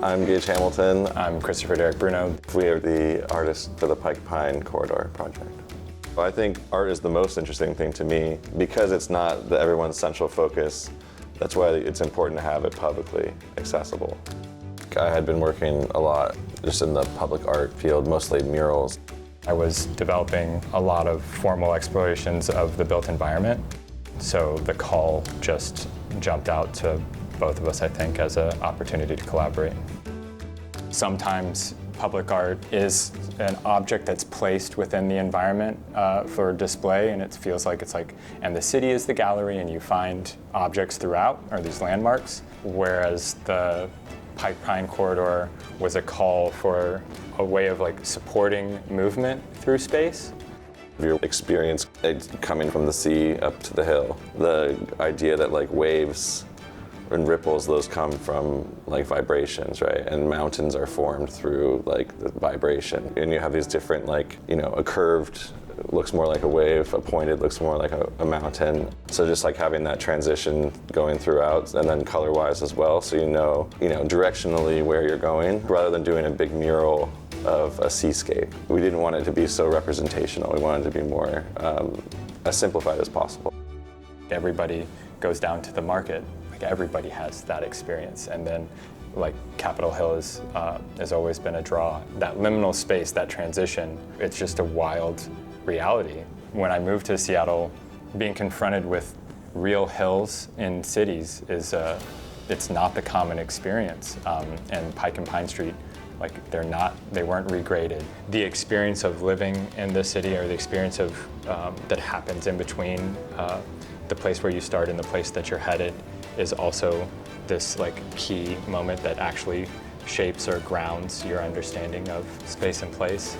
I'm Gage Hamilton. I'm Christopher Derek Bruno. We are the artists for the Pike Pine Corridor project. I think art is the most interesting thing to me because it's not everyone's central focus. That's why it's important to have it publicly accessible. I had been working a lot just in the public art field, mostly murals. I was developing a lot of formal explorations of the built environment, so the call just jumped out to both of us, I think, as an opportunity to collaborate. Sometimes public art is an object that's placed within the environment for display, and it feels like and the city is the gallery, and you find objects throughout, or these landmarks, whereas the Pike Pine Corridor was a call for a way of supporting movement through space. Your experience coming from the sea up to the hill, the idea that waves and ripples, those come from vibrations, right? And mountains are formed through the vibration. And you have these different a curved looks more like a wave, a pointed looks more like a mountain. So just having that transition going throughout, and then color-wise as well, so you know directionally where you're going, rather than doing a big mural of a seascape. We didn't want it to be so representational. We wanted it to be more as simplified as possible. Everybody goes down to the market. Everybody has that experience, and then Capitol Hill has always been a draw. That liminal space, that transition, it's just a wild reality. When I moved to Seattle, being confronted with real hills in cities it's not the common experience. And Pike and Pine Street, they weren't regraded. The experience of living in the city, or the experience of that happens in between the place where you start and the place that you're headed, is also this key moment that actually shapes or grounds your understanding of space and place.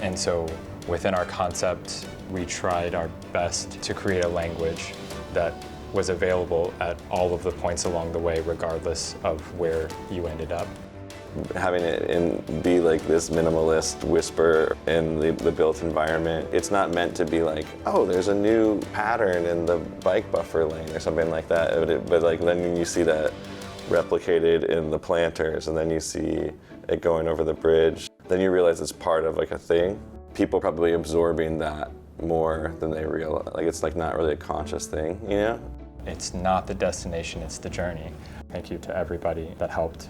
And so within our concept, we tried our best to create a language that was available at all of the points along the way, regardless of where you ended up. Having it be this minimalist whisper in the built environment, it's not meant to be oh, there's a new pattern in the bike buffer lane or something like that. But then you see that replicated in the planters, and then you see it going over the bridge, then you realize it's part of a thing. People probably absorbing that more than they realize. It's not really a conscious thing, you know? It's not the destination, it's the journey. Thank you to everybody that helped.